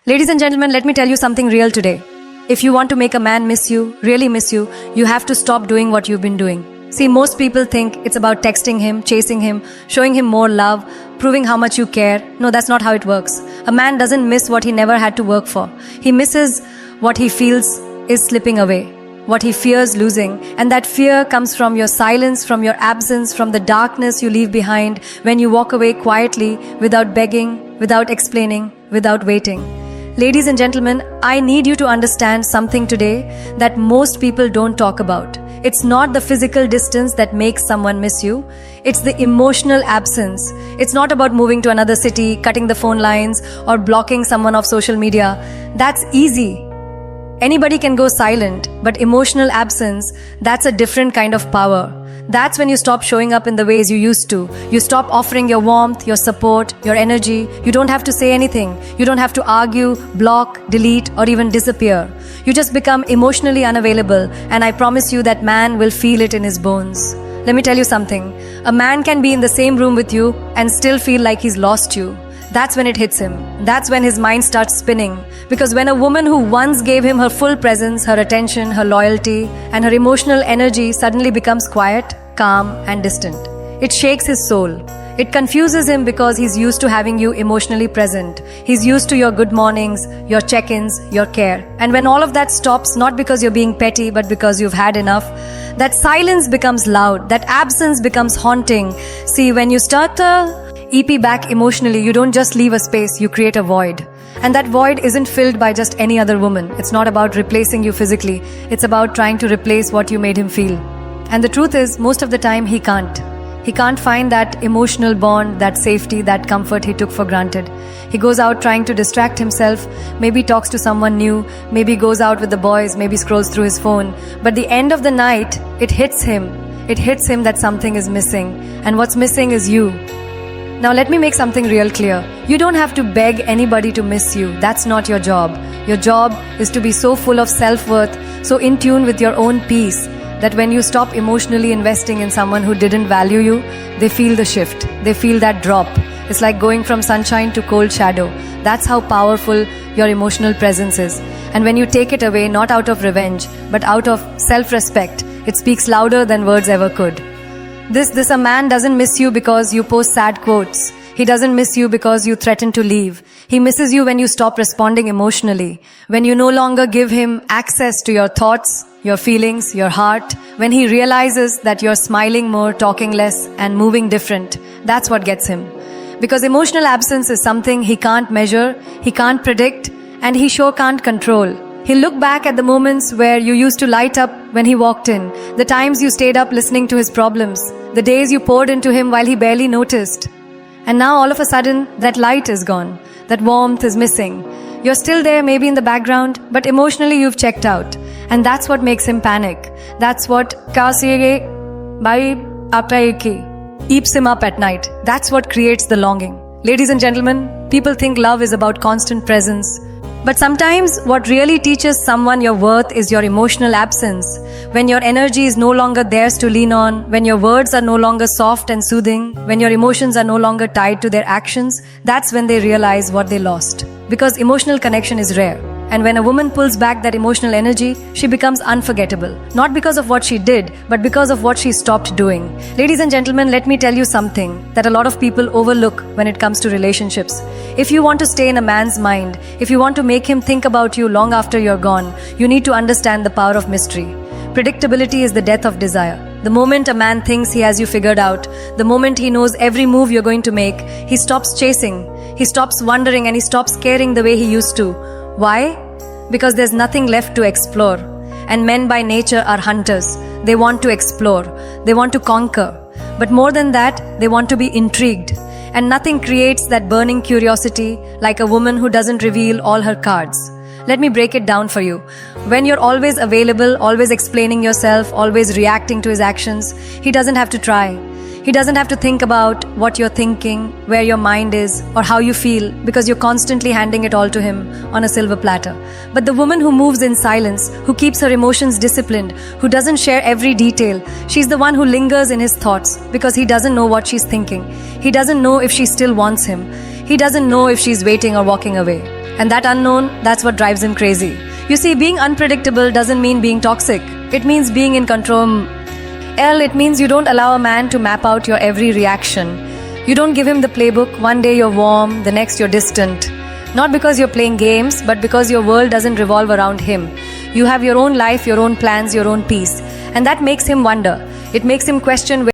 Ladies and gentlemen, let me tell you something real today. If you want to make a man miss you, really miss you, you have to stop doing what you've been doing. See, most people think it's about texting him, chasing him, showing him more love, proving how much you care. No, that's not how it works. A man doesn't miss what he never had to work for. He misses what he feels is slipping away, what he fears losing. And that fear comes from your silence, from your absence, from the darkness you leave behind when you walk away quietly, without begging, without explaining, without waiting. Ladies and gentlemen, I need you to understand something today that most people don't talk about. It's not the physical distance that makes someone miss you. It's the emotional absence. It's not about moving to another city, cutting the phone lines, or blocking someone off social media. That's easy. Anybody can go silent, but emotional absence, that's a different kind of power. That's when you stop showing up in the ways you used to. You stop offering your warmth, your support, your energy. You don't have to say anything. You don't have to argue, block, delete, or even disappear. You just become emotionally unavailable, and I promise you that man will feel it in his bones. Let me tell you something. A man can be in the same room with you and still feel like he's lost you. That's when it hits him. That's when his mind starts spinning. Because when a woman who once gave him her full presence, her attention, her loyalty, and her emotional energy suddenly becomes quiet, calm, and distant, it shakes his soul. It confuses him because he's used to having you emotionally present. He's used to your good mornings, your check-ins, your care. And when all of that stops, not because you're being petty, but because you've had enough, that silence becomes loud, that absence becomes haunting. See, when you start the EP back emotionally, you don't just leave a space, you create a void. And that void isn't filled by just any other woman. It's not about replacing you physically. It's about trying to replace what you made him feel. And the truth is, most of the time, he can't. He can't find that emotional bond, that safety, that comfort he took for granted. He goes out trying to distract himself, maybe talks to someone new, maybe goes out with the boys, maybe scrolls through his phone. But the end of the night, it hits him. It hits him that something is missing. And what's missing is you. Now let me make something real clear. You don't have to beg anybody to miss you. That's not your job. Your job is to be so full of self-worth, so in tune with your own peace, that when you stop emotionally investing in someone who didn't value you, they feel the shift. They feel that drop. It's like going from sunshine to cold shadow. That's how powerful your emotional presence is. And when you take it away, not out of revenge, but out of self-respect, it speaks louder than words ever could. A man doesn't miss you because you post sad quotes. He doesn't miss you because you threaten to leave. He misses you when you stop responding emotionally, when you no longer give him access to your thoughts, your feelings, your heart, when he realizes that you're smiling more, talking less, and moving different. That's what gets him. Because emotional absence is something he can't measure, he can't predict, and he sure can't control. He'll look back at the moments where you used to light up when he walked in, the times you stayed up listening to his problems, the days you poured into him while he barely noticed. And now all of a sudden, that light is gone, that warmth is missing. You're still there maybe in the background, but emotionally you've checked out. And that's what makes him panic. That's what keeps him up at night. That's what creates the longing. Ladies and gentlemen, people think love is about constant presence. But sometimes what really teaches someone your worth is your emotional absence. When your energy is no longer theirs to lean on, when your words are no longer soft and soothing, when your emotions are no longer tied to their actions, that's when they realize what they lost. Because emotional connection is rare. And when a woman pulls back that emotional energy, she becomes unforgettable. Not because of what she did, but because of what she stopped doing. Ladies and gentlemen, let me tell you something that a lot of people overlook when it comes to relationships. If you want to stay in a man's mind, if you want to make him think about you long after you're gone, you need to understand the power of mystery. Predictability is the death of desire. The moment a man thinks he has you figured out, the moment he knows every move you're going to make, he stops chasing, he stops wondering, and he stops caring the way he used to. Why? Because there's nothing left to explore. And men by nature are hunters. They want to explore. They want to conquer. But more than that, they want to be intrigued. And nothing creates that burning curiosity like a woman who doesn't reveal all her cards. Let me break it down for you. When you're always available, always explaining yourself, always reacting to his actions, he doesn't have to try. He doesn't have to think about what you're thinking, where your mind is, or how you feel, because you're constantly handing it all to him on a silver platter. But the woman who moves in silence, who keeps her emotions disciplined, who doesn't share every detail, she's the one who lingers in his thoughts because he doesn't know what she's thinking. He doesn't know if she still wants him. He doesn't know if she's waiting or walking away. And that unknown, that's what drives him crazy. You see, being unpredictable doesn't mean being toxic. It means being in control. It means you don't allow a man to map out your every reaction. You don't give him the playbook. One day you're warm, the next you're distant. Not because you're playing games, but because your world doesn't revolve around him. You have your own life, your own plans, your own peace. And that makes him wonder. It makes him question